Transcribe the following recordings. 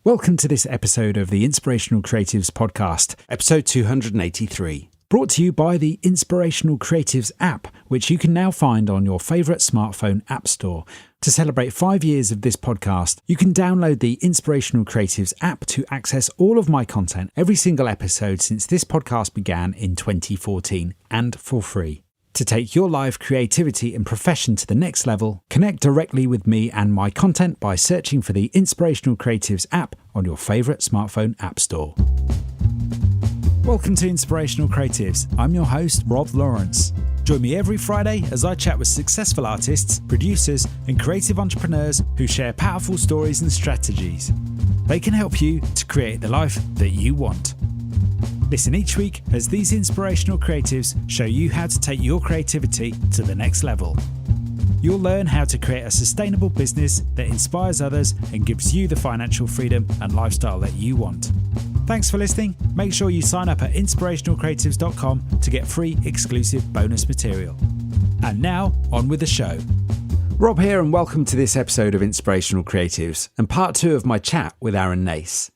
Welcome to this episode of the Inspirational Creatives Podcast, episode 283. Brought to you by the Inspirational Creatives app, which you can now find on your favourite smartphone app store. To celebrate 5 years of this podcast, you can download the Inspirational Creatives app to access all of my content, every single episode since this podcast began in 2014, and for free. To take your live creativity and profession to the next level, connect directly with me and my content by searching for the Inspirational Creatives app on your favourite smartphone app store. Welcome to Inspirational Creatives. I'm your host, Rob Lawrence. Join me every Friday as I chat with successful artists, producers, and creative entrepreneurs who share powerful stories and strategies. They can help you to create the life that you want. Listen each week as these inspirational creatives show you how to take your creativity to the next level. You'll learn how to create a sustainable business that inspires others and gives you the financial freedom and lifestyle that you want. Thanks for listening. Make sure you sign up at inspirationalcreatives.com to get free exclusive bonus material. And now, on with the show. Rob here, and welcome to this episode of Inspirational Creatives and part 2 of my chat with Aaron Nace.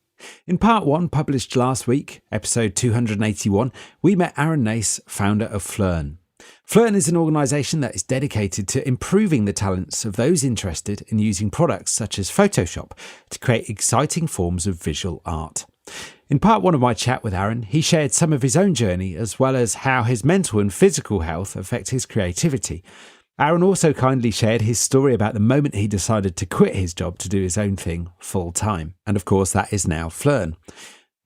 In part 1, published last week, episode 281, we met Aaron Nace, founder of Phlearn. Phlearn is an organisation that is dedicated to improving the talents of those interested in using products such as Photoshop to create exciting forms of visual art. In part 1 of my chat with Aaron, he shared some of his own journey as well as how his mental and physical health affect his creativity. Aaron also kindly shared his story about the moment he decided to quit his job to do his own thing full time. And of course, that is now Phlearn.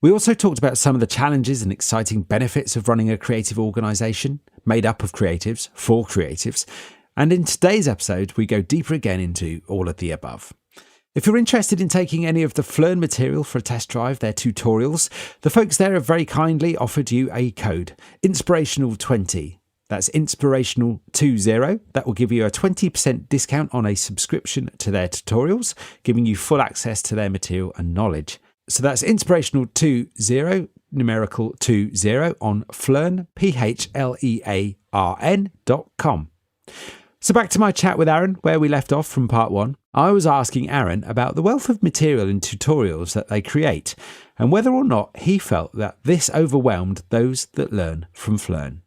We also talked about some of the challenges and exciting benefits of running a creative organisation made up of creatives for creatives. And in today's episode, we go deeper again into all of the above. If you're interested in taking any of the Phlearn material for a test drive, their tutorials, the folks there have very kindly offered you a code, Inspirational20. That's Inspirational20. That will give you a 20% discount on a subscription to their tutorials, giving you full access to their material and knowledge. So that's Inspirational20, numerical 20 on Phlearn, Phlearn.com. So back to my chat with Aaron, where we left off from part 1. I was asking Aaron about the wealth of material and tutorials that they create, and whether or not he felt that this overwhelmed those that learn from Phlearn.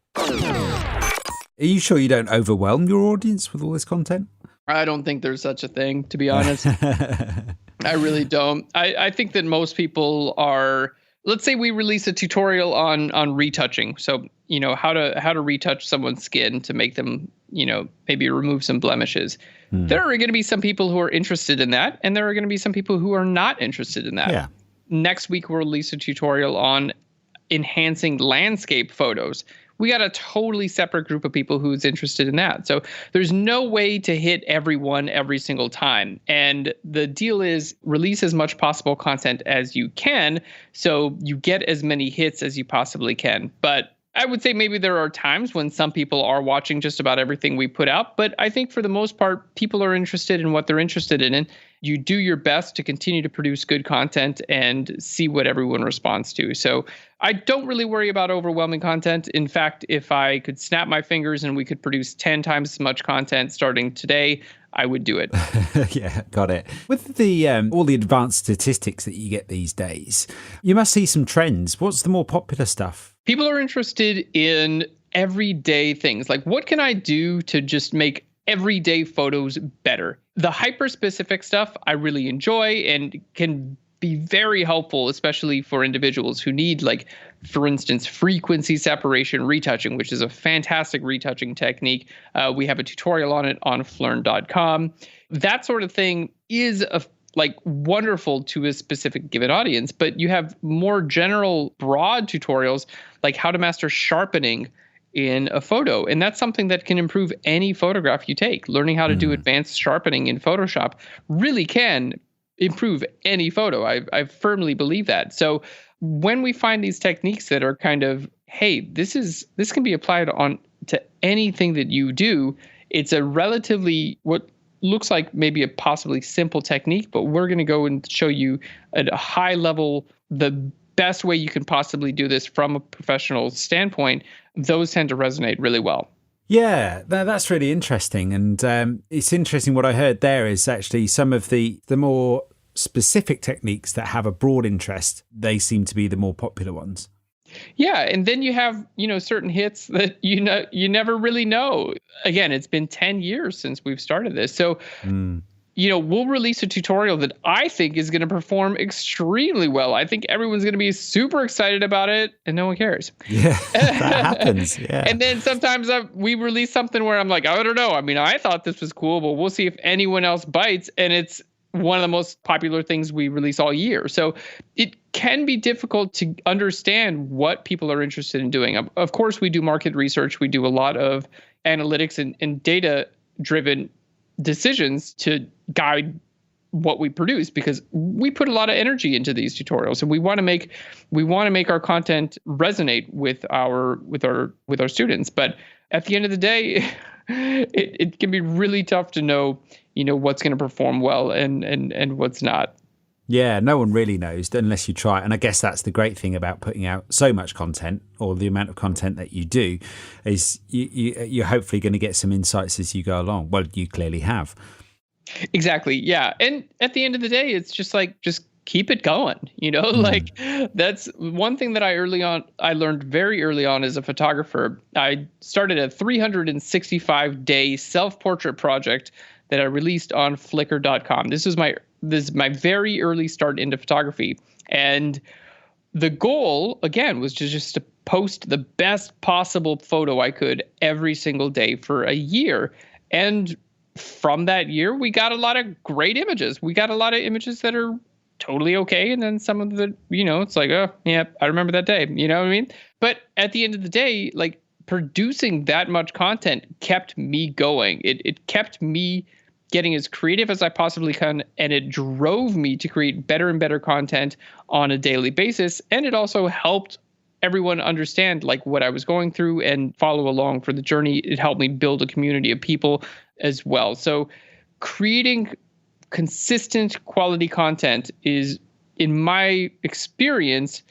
Are you sure you don't overwhelm your audience with all this content? I don't think there's such a thing, to be honest. I really don't. I think that most people are, let's say we release a tutorial on retouching. So, how to retouch someone's skin to make them, maybe remove some blemishes. There are going to be some people who are interested in that, and there are going to be some people who are not interested in that. Yeah. Next week, we'll release a tutorial on enhancing landscape photos. We got a totally separate group of people who's interested in that. So there's no way to hit everyone every single time. And the deal is release as much possible content as you can so you get as many hits as you possibly can. But I would say maybe there are times when some people are watching just about everything we put out. But I think for the most part, people are interested in what they're interested in. And you do your best to continue to produce good content and see what everyone responds to. So I don't really worry about overwhelming content. In fact, if I could snap my fingers and we could produce 10 times as much content starting today, I would do it. Yeah, got it. With the all the advanced statistics that you get these days, you must see some trends. What's the more popular stuff? People are interested in everyday things. Like, what can I do to just make everyday photos better? The hyper-specific stuff I really enjoy and can be very helpful, especially for individuals who need, like, for instance, frequency separation retouching, which is a fantastic retouching technique. We have a tutorial on it on Phlearn.com. That sort of thing is wonderful to a specific given audience, but you have more general, broad tutorials like how to master sharpening in a photo. And that's something that can improve any photograph you take. Learning how to do advanced sharpening in Photoshop really can improve any photo. I firmly believe that. So when we find these techniques that are kind of, hey, this can be applied on to anything that you do, it's a relatively what looks like maybe a possibly simple technique, but we're going to go and show you at a high level the best way you can possibly do this from a professional standpoint. Those tend to resonate really well. Yeah, that's really interesting. And it's interesting what I heard there is actually some of the more specific techniques that have a broad interest, they seem to be the more popular ones. Yeah, and then you have, certain hits that you never really know. Again, it's been 10 years since we've started this. So, we'll release a tutorial that I think is going to perform extremely well. I think everyone's going to be super excited about it, and no one cares. Yeah, that happens. Yeah. And then sometimes we release something where I'm like, I don't know. I mean, I thought this was cool, but we'll see if anyone else bites. And it's one of the most popular things we release all year. So it can be difficult to understand what people are interested in doing. Of course, we do market research. We do a lot of analytics and data-driven decisions to guide what we produce, because we put a lot of energy into these tutorials, and we want to make our content resonate with our students. But at the end of the day, it can be really tough to know, what's going to perform well and what's not. Yeah, no one really knows unless you try. And I guess that's the great thing about putting out so much content, or the amount of content that you do, is you're hopefully going to get some insights as you go along. Well, you clearly have. Exactly. Yeah. And at the end of the day, it's just keep it going. Like that's one thing that I learned very early on as a photographer. I started a 365-day self-portrait project that I released on Flickr.com. This is my very early start into photography. And the goal, again, was just to post the best possible photo I could every single day for a year. And from that year, we got a lot of great images. We got a lot of images that are totally okay. And then some of the, it's like, oh, yeah, I remember that day. You know what I mean? But at the end of the day, like, producing that much content kept me going. It kept me getting as creative as I possibly can, and it drove me to create better and better content on a daily basis. And it also helped everyone understand like what I was going through and follow along for the journey. It helped me build a community of people as well. So creating consistent quality content is, in my experience,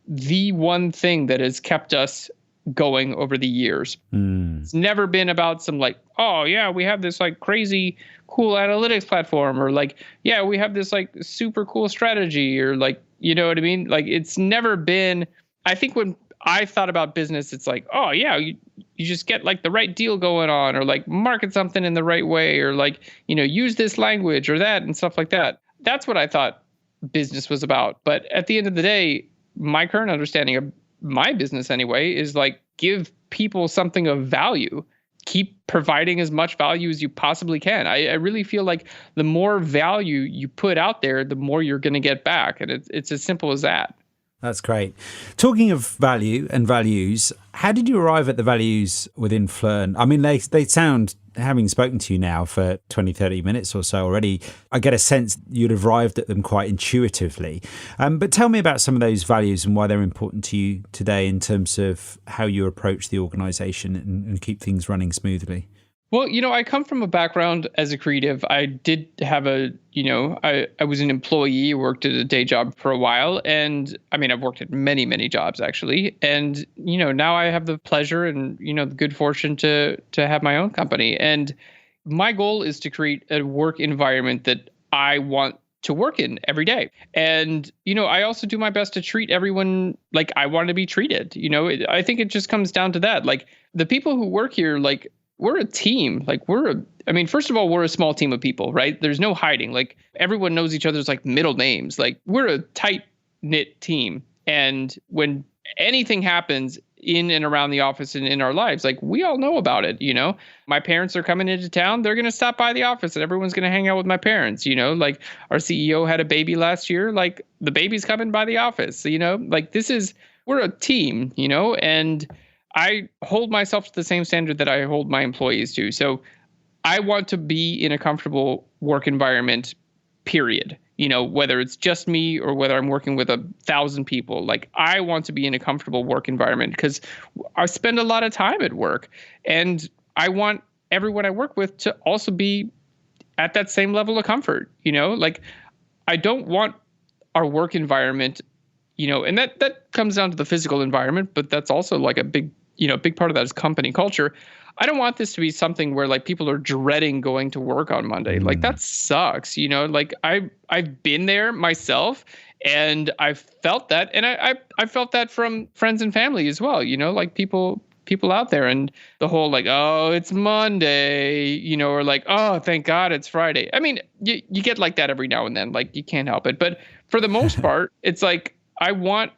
the one thing that has kept us going over the years. It's never been about some like, oh yeah, we have this like crazy cool analytics platform, or like, yeah, we have this like super cool strategy, or like, you know what I mean? Like, it's never been, I think when I thought about business, it's like, oh yeah, you just get like the right deal going on, or like market something in the right way, or like, use this language or that and stuff like that. That's what I thought business was about. But at the end of the day, my current understanding of my business anyway is like, give people something of value. Keep providing as much value as you possibly can. I really feel like the more value you put out there, the more you're going to get back. And it's as simple as that. That's great. Talking of value and values, how did you arrive at the values within Phlearn? I mean, they sound, having spoken to you now for 20, 30 minutes or so already, I get a sense you'd have arrived at them quite intuitively. But tell me about some of those values and why they're important to you today in terms of how you approach the organization and keep things running smoothly. Well, I come from a background as a creative. I did have I was an employee, worked at a day job for a while. And I mean, I've worked at many, many jobs actually. And, now I have the pleasure and, the good fortune to have my own company. And my goal is to create a work environment that I want to work in every day. And, I also do my best to treat everyone like I want to be treated. I think it just comes down to that. Like, the people who work here, like, we're a team. Like, first of all, we're a small team of people, right? There's no hiding. Like, everyone knows each other's like middle names. Like, we're a tight knit team. And when anything happens in and around the office and in our lives, like, we all know about it. My parents are coming into town. They're going to stop by the office and everyone's going to hang out with my parents. Like, our CEO had a baby last year. Like, the baby's coming by the office, like, we're a team, and I hold myself to the same standard that I hold my employees to. So I want to be in a comfortable work environment, period. Whether it's just me or whether I'm working with 1,000 people, like, I want to be in a comfortable work environment because I spend a lot of time at work, and I want everyone I work with to also be at that same level of comfort. Like, I don't want our work environment, and that comes down to the physical environment, but that's also like a big part of that is company culture. I don't want this to be something where like people are dreading going to work on Monday. Like that sucks, like I've been there myself and I've felt that. And I felt that from friends and family as well, like people out there, and the whole like, oh, it's Monday, or like, oh, thank God it's Friday. I mean, you get like that every now and then, like you can't help it. But for the most part, it's like, I want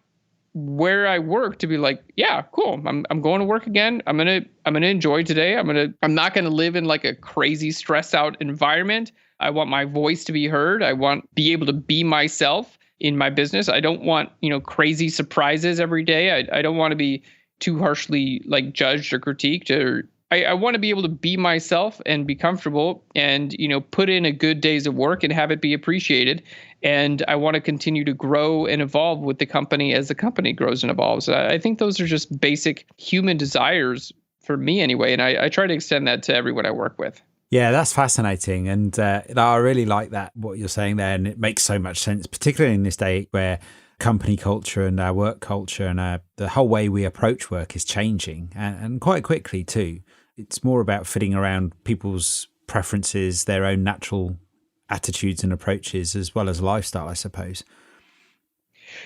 where I work to be like, yeah, cool. I'm going to work again. I'm going to enjoy today. I'm not going to live in like a crazy stress out environment. I want my voice to be heard. I want be able to be myself in my business. I don't want, crazy surprises every day. I don't want to be too harshly like judged or critiqued, or I want to be able to be myself and be comfortable and, put in a good days of work and have it be appreciated. And I want to continue to grow and evolve with the company as the company grows and evolves. I think those are just basic human desires for me anyway. And I try to extend that to everyone I work with. Yeah, that's fascinating. And I really like that, what you're saying there. And it makes so much sense, particularly in this day where company culture and our work culture and the whole way we approach work is changing, and quite quickly too. It's more about fitting around people's preferences, their own natural attitudes and approaches, as well as lifestyle, I suppose.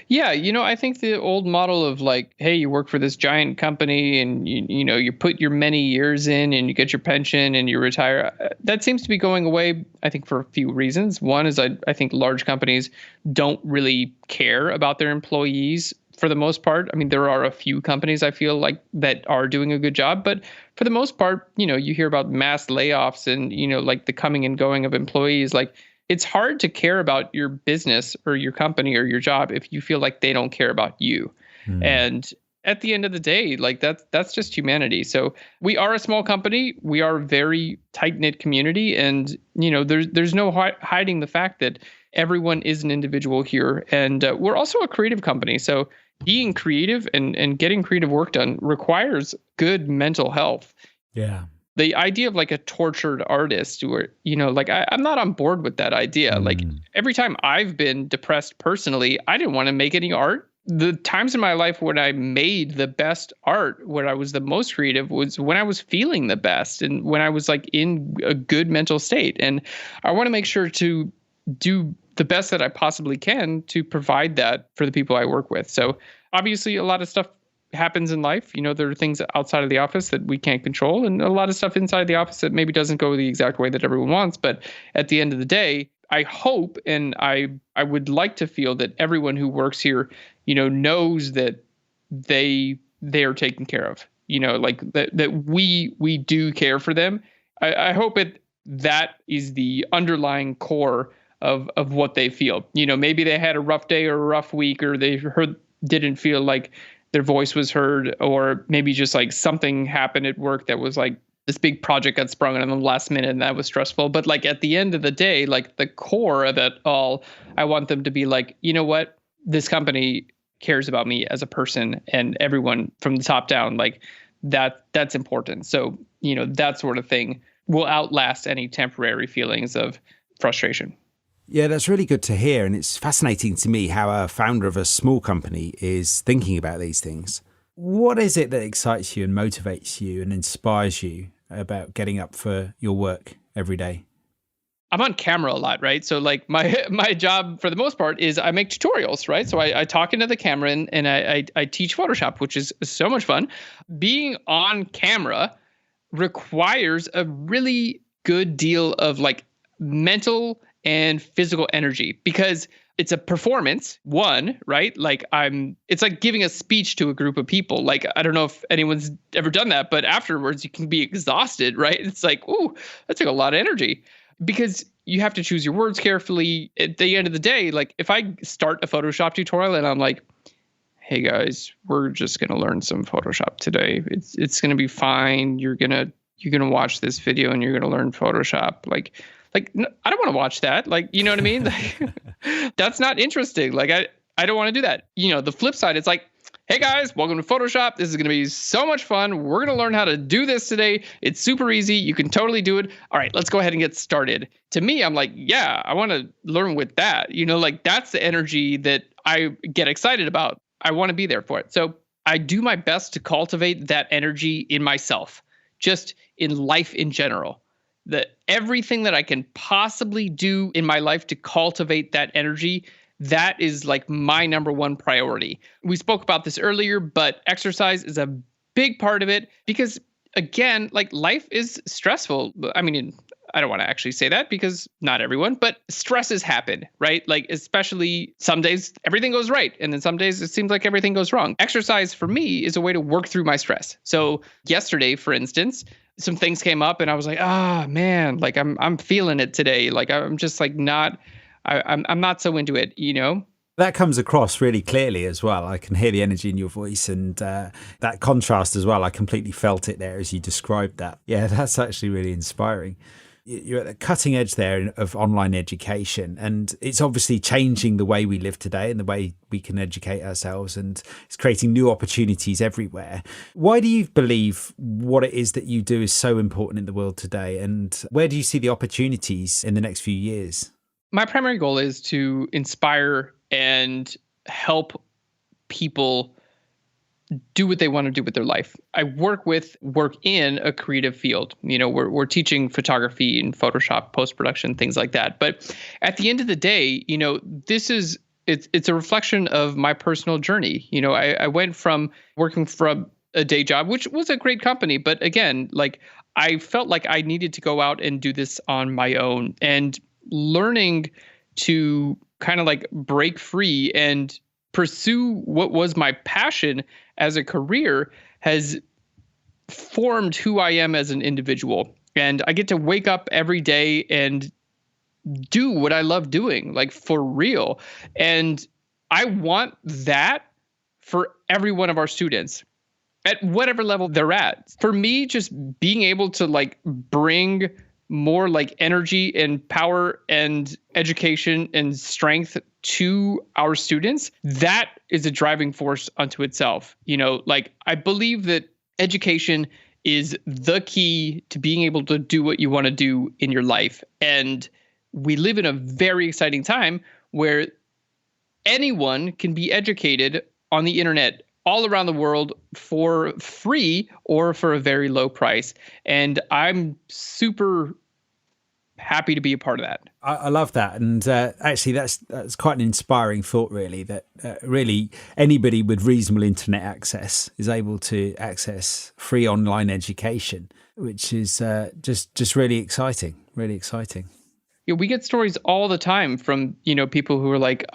Yeah, I think the old model of like, hey, you work for this giant company and you put your many years in and you get your pension and you retire, that seems to be going away, I think, for a few reasons. One is I think large companies don't really care about their employees for the most part. I mean, there are a few companies I feel like that are doing a good job, but for the most part, you hear about mass layoffs and, like the coming and going of employees. Like, it's hard to care about your business or your company or your job if you feel like they don't care about you. And at the end of the day, like that's just humanity. So we are a small company. We are a very tight-knit community. And, there's no hiding the fact that everyone is an individual here. And we're also a creative company. So being creative and getting creative work done requires good mental health. Yeah. The idea of like a tortured artist, or, like I'm not on board with that idea. Like every time I've been depressed personally, I didn't want to make any art. The times in my life when I made the best art, where I was the most creative, was when I was feeling the best and when I was like in a good mental state. And I want to make sure to do the best that I possibly can to provide that for the people I work with. So obviously a lot of stuff happens in life. There are things outside of the office that we can't control, and a lot of stuff inside the office that maybe doesn't go the exact way that everyone wants. But at the end of the day, I hope and I would like to feel that everyone who works here, knows that they are taken care of. Like that we do care for them. I hope that is the underlying core of what they feel. Maybe they had a rough day or a rough week, or they didn't feel like their voice was heard, or maybe just like something happened at work that was like this big project got sprung on them last minute and that was stressful. But like at the end of the day, like the core of it all, I want them to be like, you know what, this company cares about me as a person, and everyone from the top down, like that's important. So, that sort of thing will outlast any temporary feelings of frustration. Yeah, that's really good to hear. And it's fascinating to me how a founder of a small company is thinking about these things. What is it that excites you and motivates you and inspires you about getting up for your work every day? I'm on camera a lot, right? So like my job for the most part is I make tutorials, right? So I talk into the camera and I teach Photoshop, which is so much fun. Being on camera requires a really good deal of like mental and physical energy, because it's a performance, one, right? Like it's like giving a speech to a group of people. Like, I don't know if anyone's ever done that, but afterwards you can be exhausted, right? It's like, ooh, that took a lot of energy, because you have to choose your words carefully. At the end of the day, like if I start a Photoshop tutorial and I'm like, hey guys, we're just going to learn some Photoshop today. It's going to be fine. You're going to watch this video and you're going to learn Photoshop. Like, no, I don't want to watch that. Like, you know what I mean? Like, that's not interesting. Like, I don't want to do that. The flip side, it's like, hey guys, welcome to Photoshop. This is going to be so much fun. We're going to learn how to do this today. It's super easy. You can totally do it. All right, let's go ahead and get started. To me, I'm like, yeah, I want to learn with that. Like that's the energy that I get excited about. I want to be there for it. So I do my best to cultivate that energy in myself, just in life in general. That everything that I can possibly do in my life to cultivate that energy, that is like my number one priority. We spoke about this earlier, but exercise is a big part of it because, again, like life is stressful. I mean, I don't want to actually say that because not everyone, but stresses happen, right? Like, especially some days everything goes right. And then some days it seems like everything goes wrong. Exercise for me is a way to work through my stress. So yesterday, for instance, some things came up and I was like, ah, man, like I'm feeling it today. Like I'm just like I'm not so into it, you know? That comes across really clearly as well. I can hear the energy in your voice and that contrast as well. I completely felt it there as you described that. Yeah, that's actually really inspiring. You're at the cutting edge there of online education, and it's obviously changing the way we live today and the way we can educate ourselves, and it's creating new opportunities everywhere. Why do you believe what it is that you do is so important in the world today, and where do you see the opportunities in the next few years? My primary goal is to inspire and help people do what they want to do with their life. I work in a creative field. You know, we're teaching photography and Photoshop, post-production, things like that. But at the end of the day, you know, it's a reflection of my personal journey. You know, I went from working from a day job, which was a great company, but again, like I felt like I needed to go out and do this on my own, and learning to kind of like break free and pursue what was my passion as a career has formed who I am as an individual. And I get to wake up every day and do what I love doing, like for real. And I want that for every one of our students at whatever level they're at. For me, just being able to like bring more like energy and power and education and strength to our students, that is a driving force unto itself. You know, like I believe that education is the key to being able to do what you want to do in your life. And we live in a very exciting time where anyone can be educated on the internet all around the world for free or for a very low price. And I'm super happy to be a part of that. I love that. And actually, that's quite an inspiring thought, really, that really anybody with reasonable internet access is able to access free online education, which is just really exciting, really exciting. Yeah, we get stories all the time from, you know, people who are like,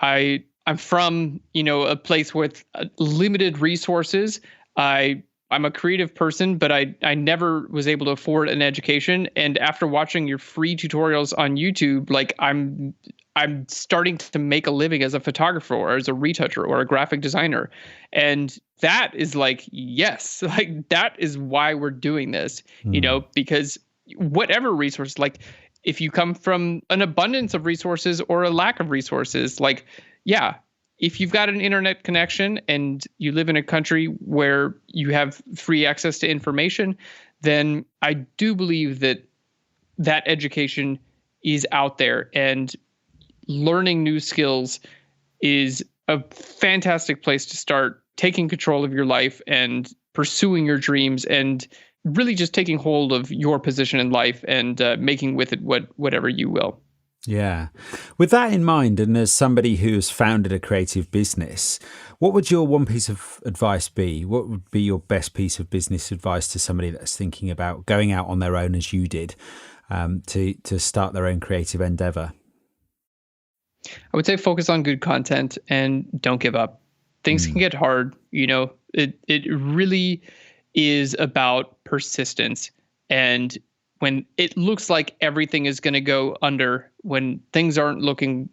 I'm from, you know, a place with limited resources. I'm a creative person, but I never was able to afford an education. And after watching your free tutorials on YouTube, like I'm starting to make a living as a photographer or as a retoucher or a graphic designer. And that is like, yes, like that is why we're doing this, you know, because whatever resource, like if you come from an abundance of resources or a lack of resources, like, yeah, if you've got an internet connection and you live in a country where you have free access to information, then I do believe that that education is out there, and learning new skills is a fantastic place to start taking control of your life and pursuing your dreams and really just taking hold of your position in life and making with it whatever you will. Yeah. With that in mind, and as somebody who has founded a creative business, what would your one piece of advice be? What would be your best piece of business advice to somebody that's thinking about going out on their own as you did to start their own creative endeavor? I would say focus on good content and don't give up. Things can get hard. You know, it really is about persistence. And when it looks like everything is going to go under, when things aren't looking,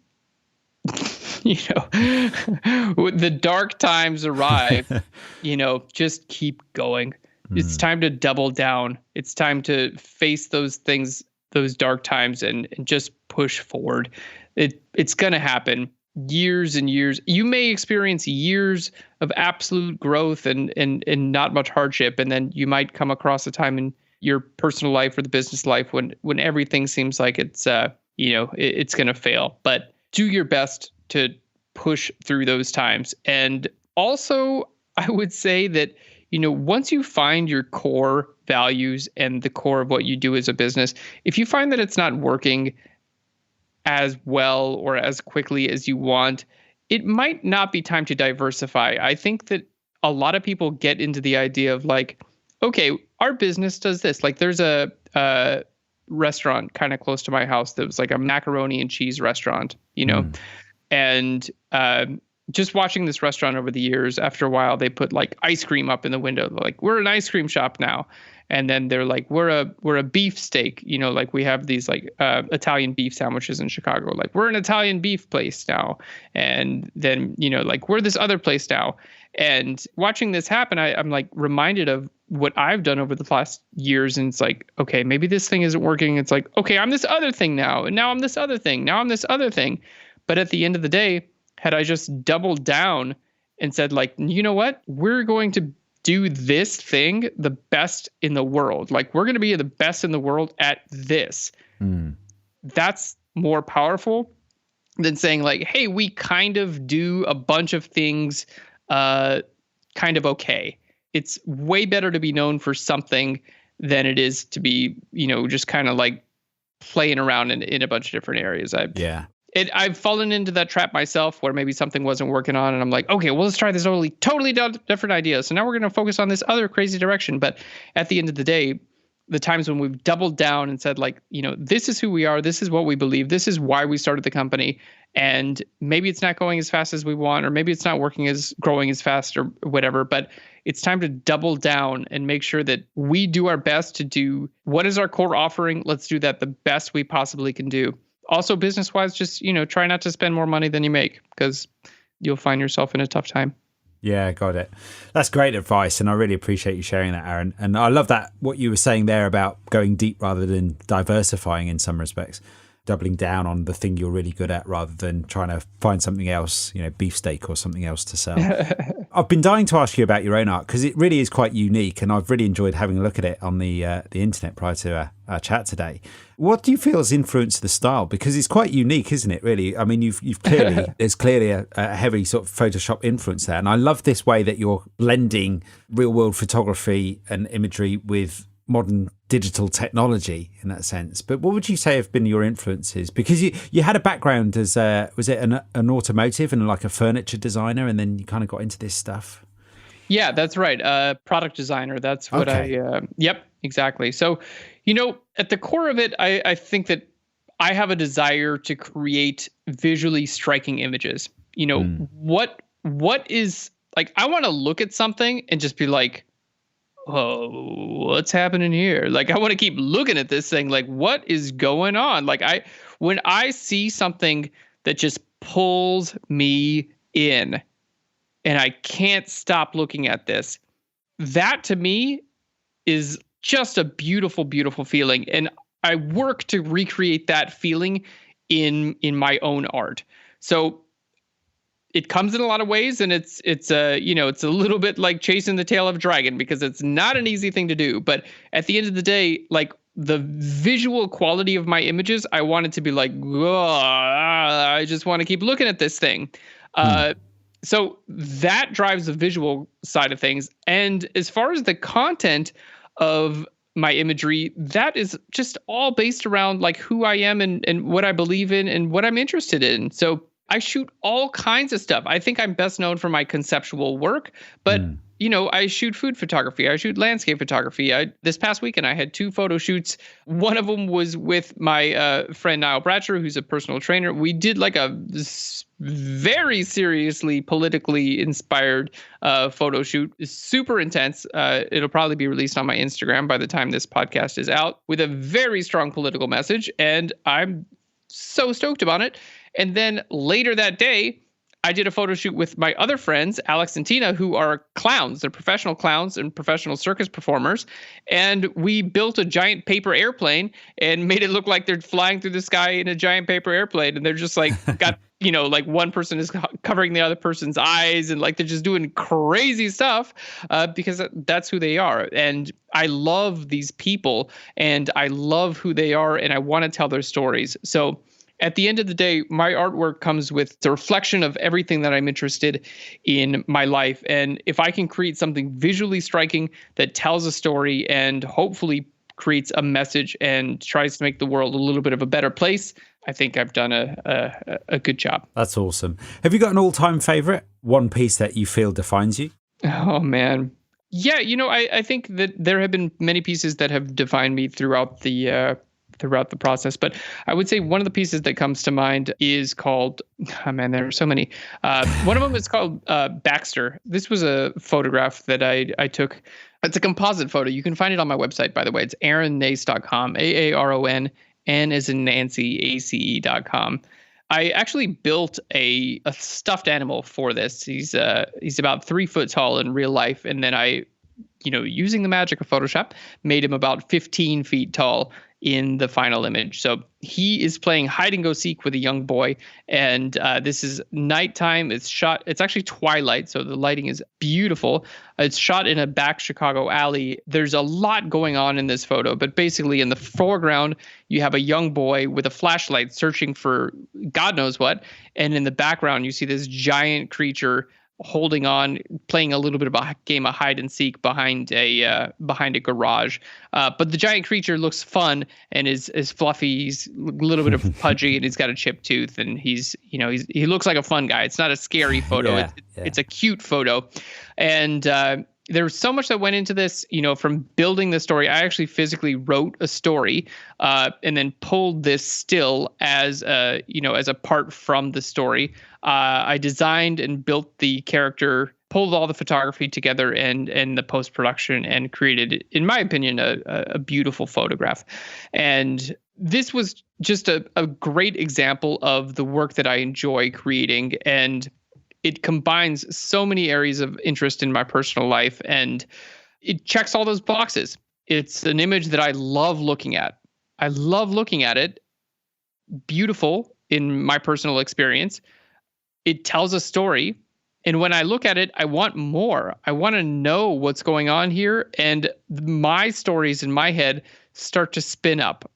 you know, when the dark times arrive, you know, just keep going. It's time to double down. It's time to face those things, those dark times, and just push forward. It's going to happen. Years and years. You may experience years of absolute growth and not much hardship, and then you might come across a time in your personal life or the business life when everything seems like it's you know, it's going to fail. But do your best to push through those times. And also, I would say that, once you find your core values and the core of what you do as a business, if you find that it's not working as well or as quickly as you want, it might not be time to diversify. I think that a lot of people get into the idea of like, okay, our business does this. Like there's a restaurant kind of close to my house that was like a macaroni and cheese restaurant, and just watching this restaurant over the years, after a while, they put like ice cream up in the window. They're like, we're an ice cream shop now. And then they're like, we're a beef steak, like we have these like Italian beef sandwiches in Chicago. Like we're an Italian beef place now. And then, like we're this other place now. And watching this happen, I'm like reminded of what I've done over the last years. And it's like, okay, maybe this thing isn't working. It's like, okay, I'm this other thing now. And now I'm this other thing. Now I'm this other thing. But at the end of the day, had I just doubled down and said like, you know what, we're going to do this thing the best in the world. Like we're going to be the best in the world at this. That's more powerful than saying like, hey, we kind of do a bunch of things kind of okay. It's way better to be known for something than it is to be, just kind of like playing around in a bunch of different areas. I've fallen into that trap myself where maybe something wasn't working on and I'm like, okay, well, let's try this totally different idea. So now we're going to focus on this other crazy direction. But at the end of the day, the times when we've doubled down and said like, this is who we are. This is what we believe. This is why we started the company. And maybe it's not going as fast as we want, or maybe it's not growing as fast or whatever, but it's time to double down and make sure that we do our best to do what is our core offering. Let's do that the best we possibly can do. Also, business-wise, just, try not to spend more money than you make because you'll find yourself in a tough time. Yeah, got it. That's great advice, and I really appreciate you sharing that, Aaron. And I love that, what you were saying there about going deep rather than diversifying in some respects, doubling down on the thing you're really good at rather than trying to find something else, beefsteak or something else to sell. I've been dying to ask you about your own art because it really is quite unique, and I've really enjoyed having a look at it on the internet prior to our chat today. What do you feel has influenced the style? Because it's quite unique, isn't it, really? I mean, you've clearly, there's clearly a heavy sort of Photoshop influence there. And I love this way that you're blending real world photography and imagery with modern digital technology in that sense. But what would you say have been your influences? Because you had a background as, was it an automotive and like a furniture designer, and then you kind of got into this stuff? Yeah, that's right. Product designer. That's what yep, exactly. So, at the core of it, I think that I have a desire to create visually striking images. What is like, I want to look at something and just be like, oh, what's happening here? Like, I want to keep looking at this thing. Like, what is going on? Like, when I see something that just pulls me in and I can't stop looking at this, that to me is just a beautiful, beautiful feeling. And I work to recreate that feeling in my own art. So it comes in a lot of ways, and it's a little bit like chasing the tail of a dragon because it's not an easy thing to do. But at the end of the day, like the visual quality of my images, I want it to be like, I just want to keep looking at this thing. So that drives the visual side of things. And as far as the content of my imagery, that is just all based around like who I am and what I believe in and what I'm interested in. So I shoot all kinds of stuff. I think I'm best known for my conceptual work, but I shoot food photography. I shoot landscape photography. This past weekend, I had 2 photo shoots. One of them was with my friend Niall Bratcher, who's a personal trainer. We did like a very seriously politically inspired photo shoot. It's super intense. It'll probably be released on my Instagram by the time this podcast is out, with a very strong political message. And I'm so stoked about it. And then later that day, I did a photo shoot with my other friends, Alex and Tina, who are clowns. They're professional clowns and professional circus performers. And we built a giant paper airplane and made it look like they're flying through the sky in a giant paper airplane. And they're just like, like one person is covering the other person's eyes, and like they're just doing crazy stuff because that's who they are. And I love these people and I love who they are, and I want to tell their stories. So at the end of the day, my artwork comes with the reflection of everything that I'm interested in my life. And if I can create something visually striking that tells a story and hopefully creates a message and tries to make the world a little bit of a better place, I think I've done a good job. That's awesome. Have you got an all-time favorite? One piece that you feel defines you? Oh, man. Yeah, I think that there have been many pieces that have defined me throughout the process. But I would say one of the pieces that comes to mind is called, oh man, there are so many. One of them is called Baxter. This was a photograph that I took. It's a composite photo. You can find it on my website, by the way. It's aaronnace.com, Aaron, N as in Nancy, ACE.com. I actually built a stuffed animal for this. He's about 3 foot tall in real life. And then I, using the magic of Photoshop, made him about 15 feet tall in the final image. So he is playing hide and go seek with a young boy. And this is nighttime. It's actually twilight. So the lighting is beautiful. It's shot in a back Chicago alley. There's a lot going on in this photo, but basically in the foreground, you have a young boy with a flashlight searching for God knows what. And in the background, you see this giant creature holding on, playing a little bit of a game of hide and seek behind a garage. But the giant creature looks fun and is fluffy. He's a little bit of pudgy and he's got a chipped tooth and he looks like a fun guy. It's not a scary photo. It's a cute photo. And there was so much that went into this, from building the story. I actually physically wrote a story and then pulled this still as a part from the story. I designed and built the character, pulled all the photography together and the post-production and created, in my opinion, a beautiful photograph. And this was just a great example of the work that I enjoy creating. And it combines so many areas of interest in my personal life, and it checks all those boxes. It's an image that I love looking at. I love looking at it. Beautiful in my personal experience. It tells a story. And when I look at it, I want more. I want to know what's going on here. And my stories in my head start to spin up.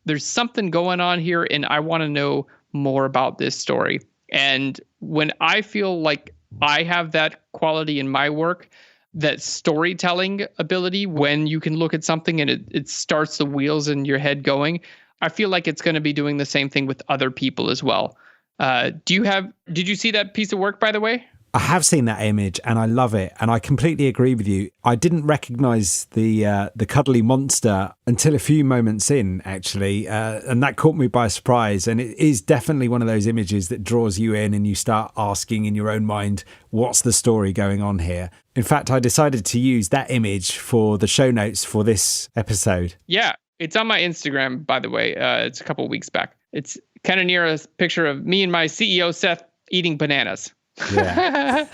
There's something going on here, and I want to know more about this story. And when I feel like I have that quality in my work, that storytelling ability, when you can look at something and it starts the wheels in your head going, I feel like it's going to be doing the same thing with other people as well. Did you see that piece of work, by the way? I have seen that image and I love it. And I completely agree with you. I didn't recognize the cuddly monster until a few moments in, actually. And that caught me by surprise. And it is definitely one of those images that draws you in and you start asking in your own mind, what's the story going on here? In fact, I decided to use that image for the show notes for this episode. Yeah, it's on my Instagram, by the way. It's a couple of weeks back. It's kind of near a picture of me and my CEO, Seth, eating bananas. Yeah.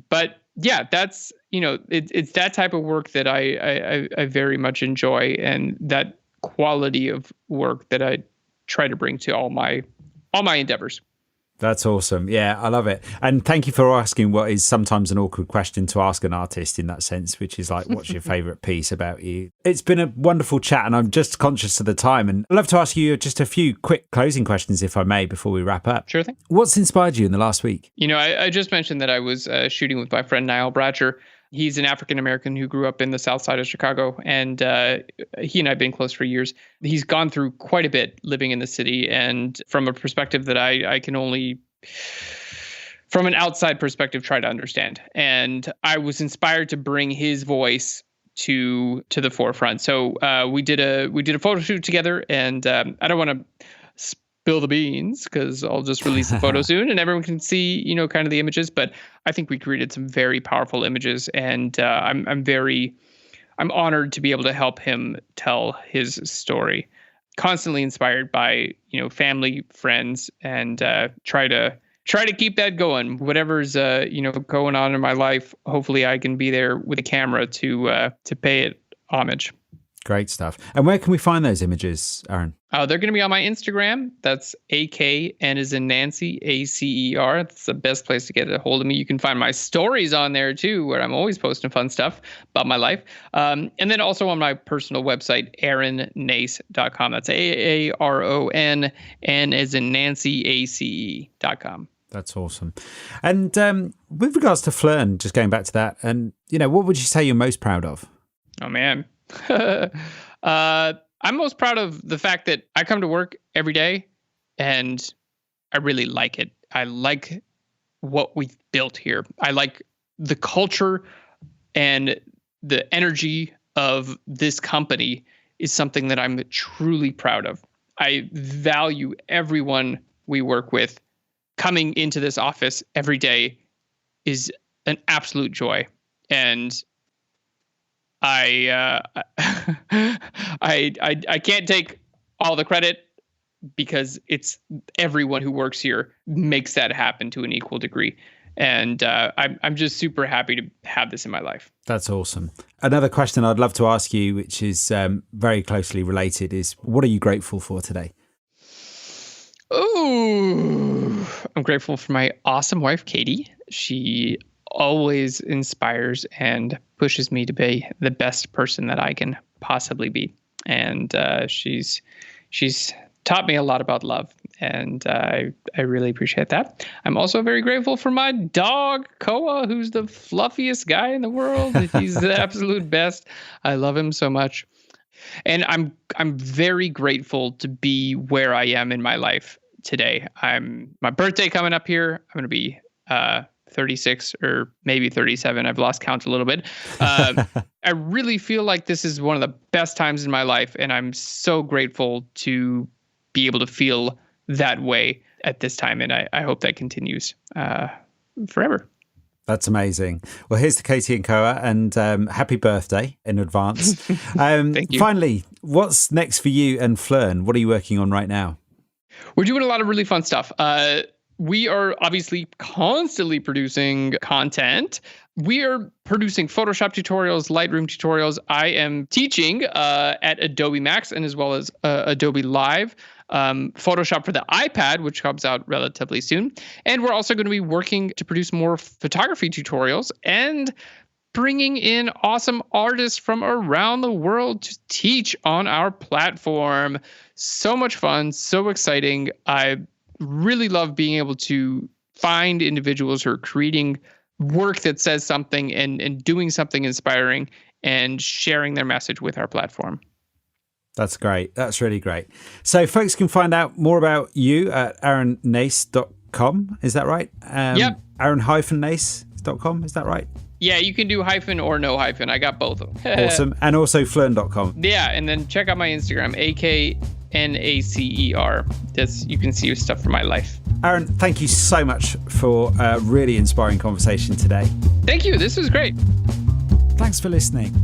But yeah, that's, it's that type of work that I very much enjoy, and that quality of work that I try to bring to all my endeavors. That's awesome. Yeah, I love it. And thank you for asking what is sometimes an awkward question to ask an artist in that sense, which is like, what's your favorite piece about you? It's been a wonderful chat and I'm just conscious of the time. And I'd love to ask you just a few quick closing questions, if I may, before we wrap up. Sure thing. What's inspired you in the last week? I just mentioned that I was shooting with my friend Niall Bratcher. He's an African-American who grew up in the south side of Chicago, and he and I have been close for years. He's gone through quite a bit living in the city, and from a perspective that I can only, from an outside perspective, try to understand. And I was inspired to bring his voice to the forefront. So we did a photo shoot together, and I don't want to spill the beans because I'll just release the photo soon and everyone can see, kind of the images. But I think we created some very powerful images, and I'm honored to be able to help him tell his story. Constantly inspired by, family, friends, and try to keep that going. Whatever's going on in my life, hopefully I can be there with a camera to pay it homage. Great stuff. And where can we find those images, Aaron? They're going to be on my Instagram. That's AK-N as in Nancy, ACER. That's the best place to get a hold of me. You can find my stories on there too, where I'm always posting fun stuff about my life. And then also on my personal website, aaronnace.com. That's AARON, N as in Nancy, ACE.com. That's awesome. And with regards to Phlearn, just going back to that, and what would you say you're most proud of? Oh man. I'm most proud of the fact that I come to work every day and I really like it. I like what we've built here. I like the culture, and the energy of this company is something that I'm truly proud of. I value everyone we work with. Coming into this office every day is an absolute joy. And I can't take all the credit, because it's everyone who works here makes that happen to an equal degree. And I'm just super happy to have this in my life. That's awesome. Another question I'd love to ask you, which is very closely related, is what are you grateful for today? Ooh, I'm grateful for my awesome wife, Katie. She always inspires and pushes me to be the best person that I can possibly be. And she's taught me a lot about love, and I really appreciate that. I'm also very grateful for my dog, Koa, who's the fluffiest guy in the world. He's the absolute best. I love him so much. And I'm very grateful to be where I am in my life today. My birthday coming up here. I'm going to be 36 or maybe 37. I've lost count a little bit. I really feel like this is one of the best times in my life, and I'm so grateful to be able to feel that way at this time. And I hope that continues forever. That's amazing. Well, here's to Katie and Koa, and happy birthday in advance. Thank you. Finally, what's next for you and Phlearn? What are you working on right now? We're doing a lot of really fun stuff. We are obviously constantly producing content. We are producing Photoshop tutorials, Lightroom tutorials. I am teaching at Adobe Max and as well as Adobe Live, Photoshop for the iPad, which comes out relatively soon. And we're also going to be working to produce more photography tutorials and bringing in awesome artists from around the world to teach on our platform. So much fun, so exciting. I really love being able to find individuals who are creating work that says something and doing something inspiring and sharing their message with our platform. That's great. That's really great. So folks can find out more about you at aaronnace.com. Is that right? Yep. Aaron-nace.com. Is that right? Yeah, you can do hyphen or no hyphen. I got both of them. Awesome. And also Phlearn.com. Yeah, and then check out my Instagram, AKNACER. You can see stuff from my life. Aaron, thank you so much for a really inspiring conversation today. Thank you. This was great. Thanks for listening.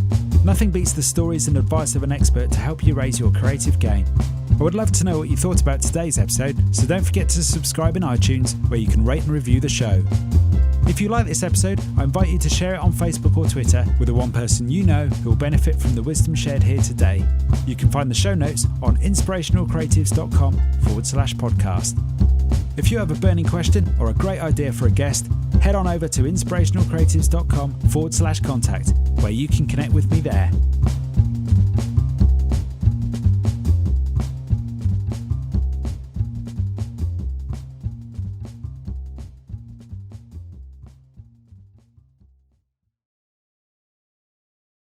Nothing beats the stories and advice of an expert to help you raise your creative game. I would love to know what you thought about today's episode, so don't forget to subscribe in iTunes, where you can rate and review the show. If you like this episode, I invite you to share it on Facebook or Twitter with the one person you know who will benefit from the wisdom shared here today. You can find the show notes on inspirationalcreatives.com/podcast. If you have a burning question or a great idea for a guest, head on over to inspirationalcreatives.com/contact, where you can connect with me there.